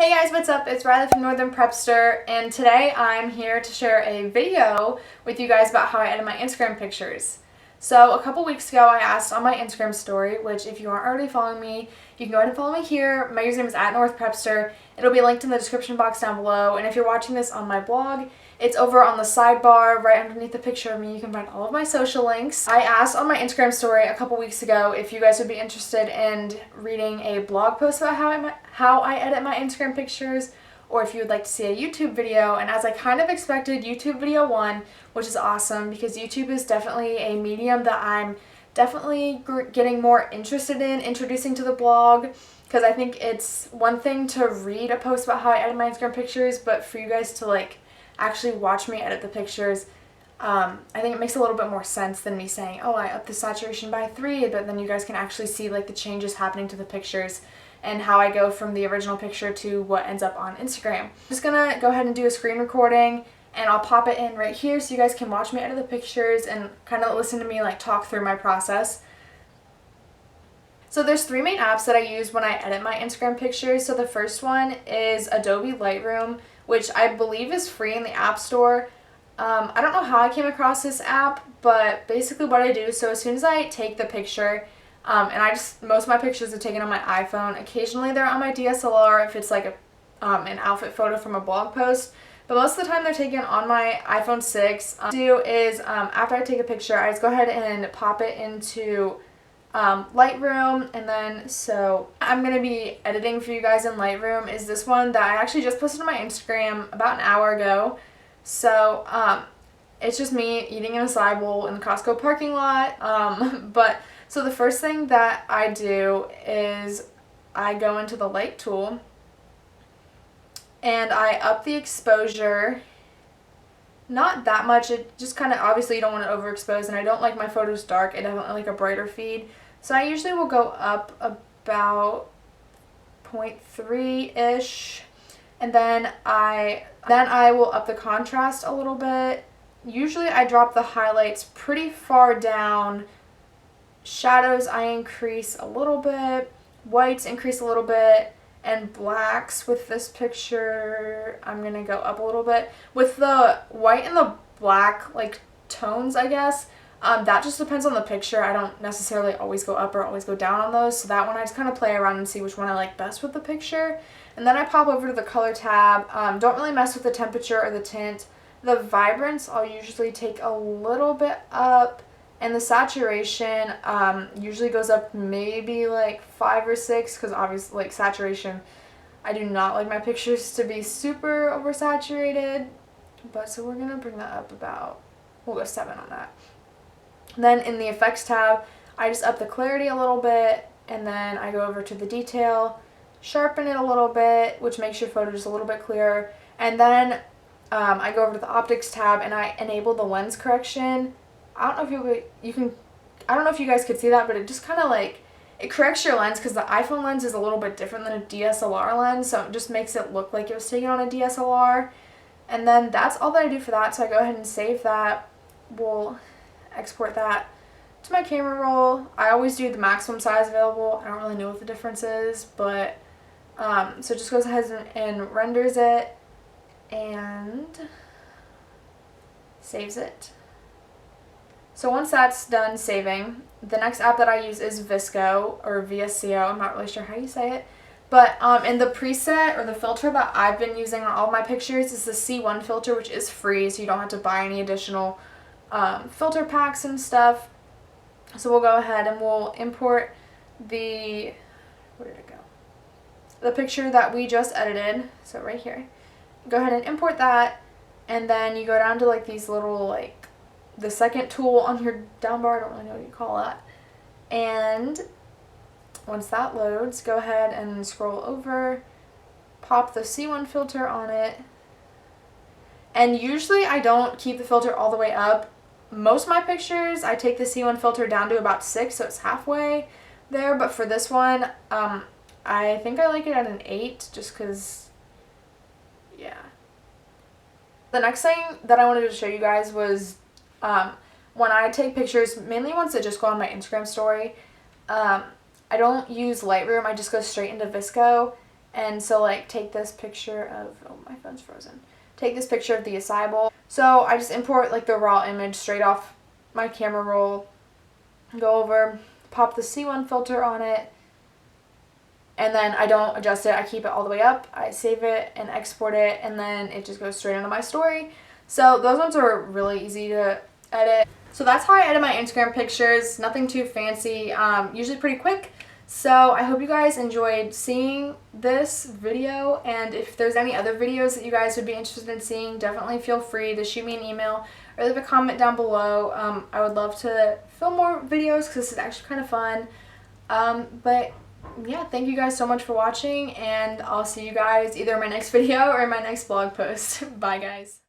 Hey guys, what's up? It's Riley from Northern Prepster, and today I'm here to share a video with you guys about how I edit my Instagram pictures. So a couple weeks ago I asked on my Instagram story, which if you aren't already following me, you can go ahead and follow me here. My username is @NorthPrepster. It'll be linked in the description box down below, and if you're watching this on my blog, it's over on the sidebar right underneath the picture of me. You can find all of my social links. I asked on my Instagram story a couple weeks ago if you guys would be interested in reading a blog post about how I edit my Instagram pictures, or if you would like to see a YouTube video. And as I kind of expected, YouTube video won, which is awesome because YouTube is definitely a medium that I'm definitely getting more interested in introducing to the blog, because I think it's one thing to read a post about how I edit my Instagram pictures, but for you guys to actually watch me edit the pictures, I think it makes a little bit more sense than me saying, oh, I upped the saturation by 3, but then you guys can actually see the changes happening to the pictures and how I go from the original picture to what ends up on Instagram. I'm just gonna go ahead and do a screen recording, and I'll pop it in right here so you guys can watch me edit the pictures and kind of listen to me talk through my process. So there's 3 main apps that I use when I edit my Instagram pictures. So the first one is Adobe Lightroom, which I believe is free in the App Store. I don't know how I came across this app, but basically what I do, so as soon as I take the picture, and most of my pictures are taken on my iPhone. Occasionally they're on my DSLR if it's an outfit photo from a blog post, but most of the time they're taken on my iPhone 6. What I do is after I take a picture, I just go ahead and pop it into Lightroom, and then so I'm going to be editing for you guys in Lightroom is this one that I actually just posted on my Instagram about an hour ago. So it's just me eating in a side bowl in the Costco parking lot. So the first thing that I do is I go into the light tool and I up the exposure. Not that much, it just kind of, obviously you don't want to overexpose, and I don't like my photos dark. I definitely like a brighter feed. So I usually will go up about 0.3-ish, and then I will up the contrast a little bit. Usually I drop the highlights pretty far down. Shadows I increase a little bit, whites increase a little bit, and blacks with this picture I'm gonna go up a little bit. With the white and the black tones, I guess, that just depends on the picture. I don't necessarily always go up or always go down on those, so that one I just kind of play around and see which one I like best with the picture. And then I pop over to the color tab. Don't really mess with the temperature or the tint. The vibrance I'll usually take a little bit up, and the saturation usually goes up maybe 5 or 6, because obviously saturation, I do not like my pictures to be super oversaturated, but so we're going to bring that up we'll go 7 on that. Then in the effects tab, I just up the clarity a little bit, and then I go over to the detail, sharpen it a little bit, which makes your photo just a little bit clearer, and then I go over to the optics tab and I enable the lens correction. I don't know if you guys could see that, but it just kind of it corrects your lens, because the iPhone lens is a little bit different than a DSLR lens, so it just makes it look like it was taken on a DSLR. And then that's all that I do for that, so I go ahead and save that. We'll export that to my camera roll. I always do the maximum size available. I don't really know what the difference is, but so it just goes ahead and renders it and saves it. So once that's done saving, the next app that I use is Visco, or VSCO, I'm not really sure how you say it. But and the preset or the filter that I've been using on all of my pictures is the C1 filter, which is free, so you don't have to buy any additional filter packs and stuff. So we'll go ahead and we'll import where did it go? The picture that we just edited, so right here. Go ahead and import that, and then you go down to these little the second tool on your down bar, I don't really know what you call that. And once that loads, go ahead and scroll over, pop the C1 filter on it. And usually I don't keep the filter all the way up. Most of my pictures, I take the C1 filter down to about 6, so it's halfway there. But for this one, I think I like it at an 8, just because, yeah. The next thing that I wanted to show you guys was when I take pictures, mainly ones that just go on my Instagram story, I don't use Lightroom, I just go straight into Visco, And so like take this picture of, oh my phone's frozen. Take this picture of the acai bowl. So I just import like the raw image straight off my camera roll, go over, pop the C1 filter on it, and then I don't adjust it. I keep it all the way up. I save it and export it, and then it just goes straight into my story. So those ones are really easy to edit. So that's how I edit my Instagram pictures. Nothing too fancy, usually pretty quick. So I hope you guys enjoyed seeing this video, and if there's any other videos that you guys would be interested in seeing, definitely feel free to shoot me an email or leave a comment down below. I would love to film more videos because this is actually kind of fun. But yeah, thank you guys so much for watching, and I'll see you guys either in my next video or in my next blog post. Bye guys.